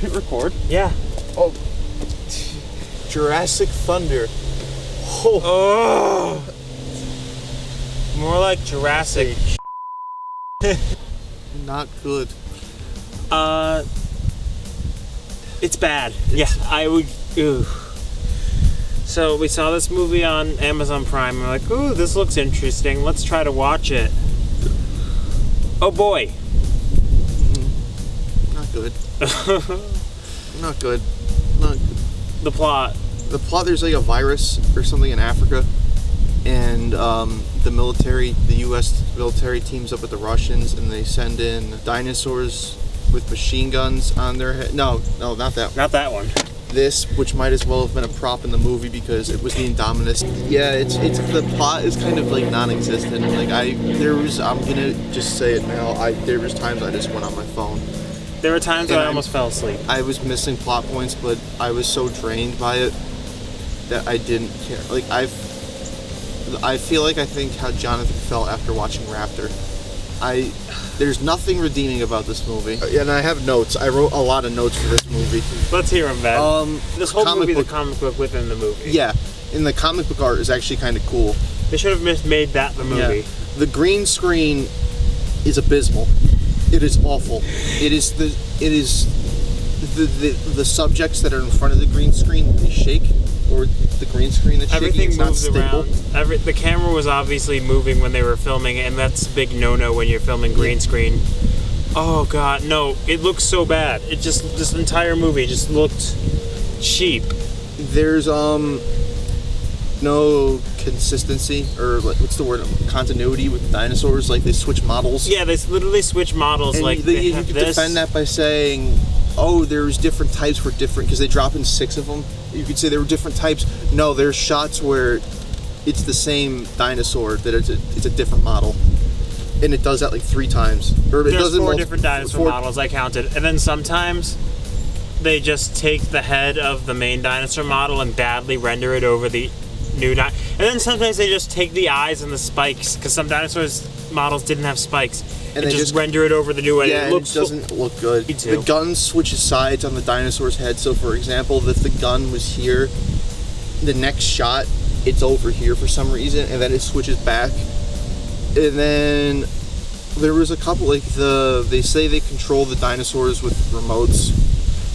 Hit record. Yeah. Oh. Jurassic Thunder. Oh. More like Jurassic. Not good. It's bad. Yeah, I would. Ooh. So we saw this movie on Amazon Prime. And we're like, ooh, this looks interesting. Let's try to watch it. Oh boy. Not good. Not good. Not good. The plot. The plot, there's like a virus or something in Africa, and the U.S. military teams up with the Russians, and they send in dinosaurs with machine guns on their head. No, not that one. Not that one. This, which might as well have been a prop in the movie because it was the Indominus. Yeah, it's the plot is kind of like non-existent. Like I'm gonna just say it now. There was times I just went on my phone. There were times I almost fell asleep. I was missing plot points, but I was so drained by it that I didn't care. Like I feel like I think how Jonathan felt after watching Raptor. There's nothing redeeming about this movie. And I have notes. I wrote a lot of notes for this movie. Let's hear them, Ben. This whole movie, book, the comic book within the movie. Yeah, and the comic book art is actually kind of cool. They should have made that the movie. Yeah. The green screen is abysmal. It is awful. It is the subjects that are in front of the green screen, they shake, or the green screen that's shaking. Everything it's moves not stable. around. The camera was obviously moving when they were filming, and that's a big no-no when you're filming green screen. Oh god, no! It looks so bad. It just this entire movie just looked cheap. There's no consistency, or like, what's the word? Continuity with the dinosaurs. Like they switch models. Yeah, they literally switch models. And like you could defend that by saying, "Oh, there's different types for different," because they drop in 6 of them. You could say there were different types. No, there's shots where it's the same dinosaur that it's a different model, and it does that like 3 times. Or it there's 4 different dinosaur models I counted, and then sometimes they just take the head of the main dinosaur model and badly render it over the new and then sometimes they just take the eyes and the spikes, because some dinosaurs models didn't have spikes, and they just render it over the new one. Yeah, it doesn't look good. The gun switches sides on the dinosaur's head. So for example, if the gun was here, the next shot it's over here for some reason, and then it switches back. And then there was a couple, like they say they control the dinosaurs with remotes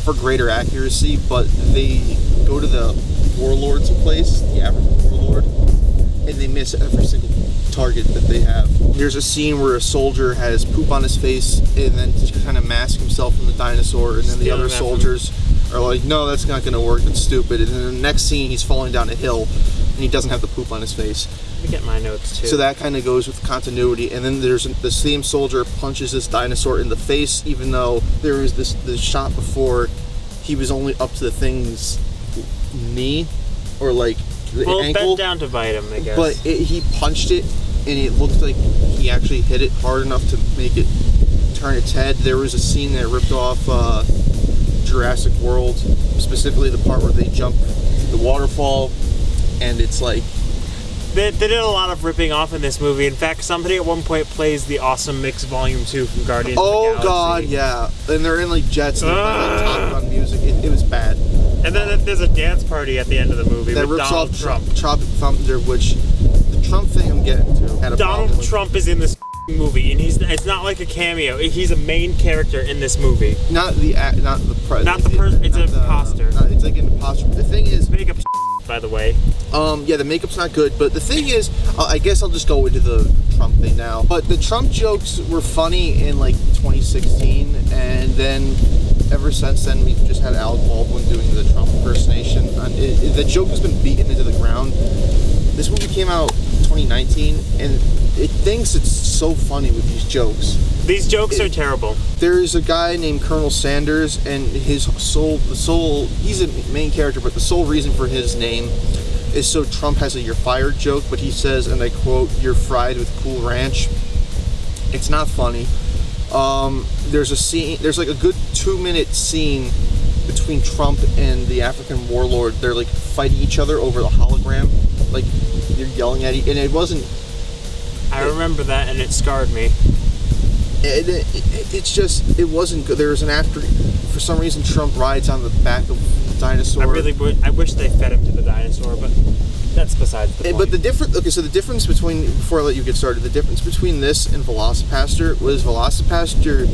for greater accuracy, but they go to the warlord's place, the African warlord, and they miss every single target that they have. There's a scene where a soldier has poop on his face and then just kind of mask himself from the dinosaur, and then the other soldiers are like, no, that's not going to work, it's stupid. And then the next scene, he's falling down a hill and he doesn't have the poop on his face. Let me get my notes too. So that kind of goes with continuity. And then there's the same soldier punches this dinosaur in the face, even though there was this shot before he was only up to the thing's knee, or like the ankle. Bent down to bite him, I guess. But he punched it, and it looked like he actually hit it hard enough to make it turn its head. There was a scene that ripped off Jurassic World, specifically the part where they jump the waterfall, and it's like... They did a lot of ripping off in this movie. In fact, somebody at one point plays the Awesome Mix Volume 2 from Guardians of the Galaxy. Oh god, yeah. And they're in like jets and they're playing like Top Gun music. It was bad. And then there's a dance party at the end of the movie that with rips Donald off Trump. Tropic Thunder, which the Trump thing I'm getting to. Donald Trump is in this movie, and it's not like a cameo. He's a main character in this movie. Not the president. Not the person. It's an imposter. It's like an imposter. The thing is, makeup, by the way. Yeah, the makeup's not good, but the thing is, I guess I'll just go into the Trump thing now. But the Trump jokes were funny in like 2016, and then ever since then we've just had Alec Baldwin doing the Trump impersonation. The joke has been beaten into the ground. This movie came out 2019, and it thinks it's so funny with these jokes. These jokes are terrible. There's a guy named Colonel Sanders, and he's a main character, but the sole reason for his name is so Trump has a "you're fired" joke, but he says, and I quote, "you're fried with Cool Ranch." It's not funny. There's a scene, there's like a good 2-minute scene between Trump and the African warlord. They're like fighting each other over the hologram, like they're yelling at each, and it wasn't. I remember that, and it scarred me. It's just, it wasn't good. There was an after for some reason Trump rides on the back of the dinosaur. I wish they fed him to the dinosaur, but that's besides the point. But the difference between, before I let you get started, the difference between this and Velocipaster was Velocipaster,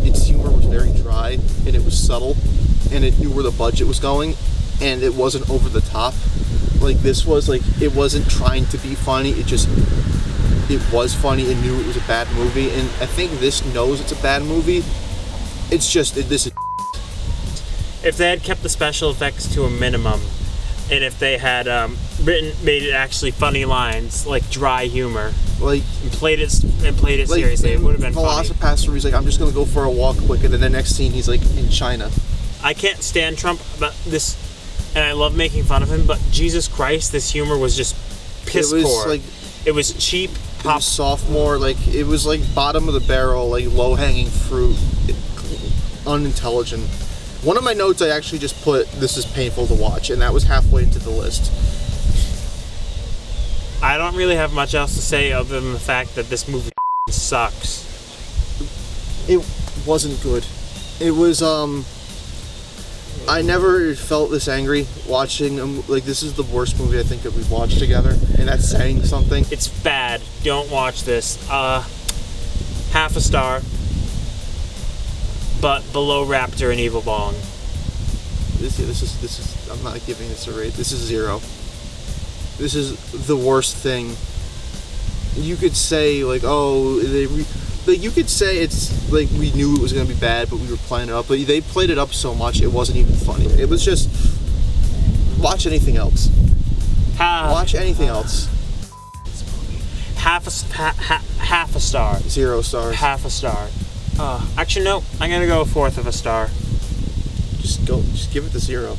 its humor was very dry and it was subtle and it knew where the budget was going and it wasn't over the top. Like this was like, it wasn't trying to be funny, it was funny and knew it was a bad movie, and I think this knows it's a bad movie. It's just, this is. If they had kept the special effects to a minimum, and if they had made it actually funny lines, like dry humor, like and played it seriously, it would have been funny. Velocipaster, he's like, I'm just gonna go for a walk quick, and then the next scene he's like in China. I can't stand Trump, but this, and I love making fun of him, but Jesus Christ, this humor was just piss poor. Like, it was cheap. It was sophomore, like it was like bottom of the barrel, like low hanging fruit, unintelligent. One of my notes I actually just put, "This is painful to watch," and that was halfway into the list. I don't really have much else to say other than the fact that this movie sucks. It wasn't good. It was I never felt this angry watching like, this is the worst movie I think that we've watched together, and that's saying something. It's bad. Don't watch this. Half a star, but below Raptor and Evil Bong. This is I'm not giving this a rate. This is 0. This is the worst thing. You could say like, oh, you could say it's like we knew it was going to be bad, but we were playing it up. But they played it up so much, it wasn't even funny. It was just, watch anything else. Watch anything else. Half a star. 0 stars. Half a star. Actually, no. I'm gonna go 1/4 of a star. Just give it the 0.